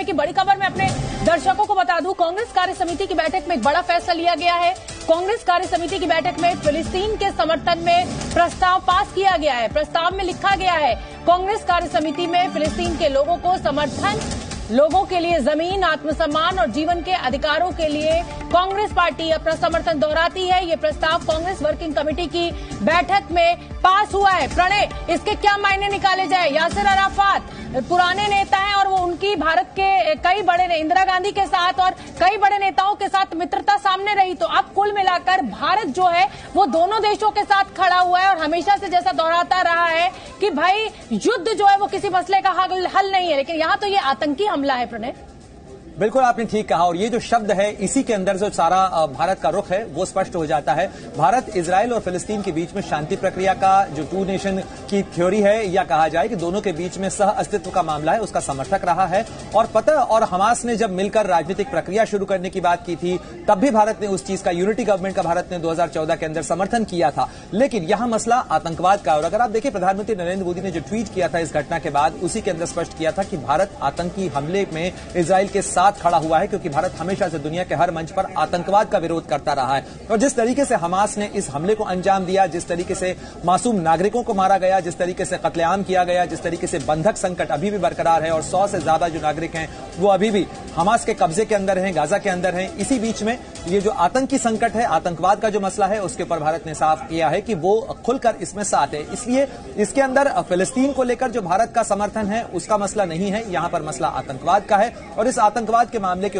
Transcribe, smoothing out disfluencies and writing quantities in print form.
की बड़ी खबर मैं अपने दर्शकों को बता दूं, कांग्रेस कार्य समिति की बैठक में एक बड़ा फैसला लिया गया है। कांग्रेस कार्य समिति की बैठक में फिलिस्तीन के समर्थन में प्रस्ताव पास किया गया है। प्रस्ताव में लिखा गया है, कांग्रेस कार्य समिति में फिलिस्तीन के लोगों को समर्थन, लोगों के लिए जमीन, आत्मसम्मान और जीवन के अधिकारों के लिए कांग्रेस पार्टी अपना समर्थन दोहराती है। ये प्रस्ताव कांग्रेस वर्किंग कमेटी की बैठक में पास हुआ है। प्रणय, इसके क्या मायने निकाले जाए? यासिर अराफात पुराने नेता हैं और वो उनकी भारत के कई बड़े इंदिरा गांधी के साथ और कई बड़े नेताओं के साथ मित्रता सामने रही, तो अब कुल मिलाकर भारत जो है वो दोनों देशों के साथ खड़ा हुआ है और हमेशा से जैसा दोहराता रहा है कि भाई युद्ध जो है वो किसी मसले का हल नहीं है, लेकिन यहाँ तो ये आतंकी हमला है। प्रणय, बिल्कुल आपने ठीक कहा, और ये जो शब्द है इसी के अंदर जो सारा भारत का रुख है वो स्पष्ट हो जाता है। भारत इजराइल और फिलिस्तीन के बीच में शांति प्रक्रिया का जो टू नेशन की थ्योरी है, या कहा जाए कि दोनों के बीच में सह अस्तित्व का मामला है, उसका समर्थक रहा है। और फतह और हमास ने जब मिलकर राजनीतिक प्रक्रिया शुरू करने की बात की थी, तब भी भारत ने उस चीज का, यूनिटी गवर्नमेंट का भारत ने 2014 के अंदर समर्थन किया था। लेकिन यहां मसला आतंकवाद का, और अगर आप देखिए प्रधानमंत्री नरेंद्र मोदी ने जो ट्वीट किया था इस घटना के बाद, उसी के अंदर स्पष्ट किया था कि भारत आतंकी हमले में इजराइल के साथ खड़ा हुआ है, क्योंकि भारत हमेशा से दुनिया के हर मंच पर आतंकवाद का विरोध करता रहा है। और जिस तरीके से हमास ने इस हमले को अंजाम दिया, जिस तरीके से मासूम नागरिकों को मारा गया, जिस तरीके से कत्लेआम किया गया, जिस तरीके से बंधक संकट अभी भी बरकरार है और 100 से ज्यादा जो नागरिक हैं वो अभी भी हमास के कब्जे के अंदर हैं, गाजा के अंदर हैं, इसी बीच में ये जो आतंकी संकट है, आतंकवाद का जो मसला है, उसके ऊपर भारत ने साफ किया है कि वो खुलकर इसमें साथ है। इसलिए इसके अंदर फिलिस्तीन को लेकर जो भारत का समर्थन है उसका मसला नहीं है, यहां पर मसला आतंकवाद का है। और इस आतंकवाद के मामले के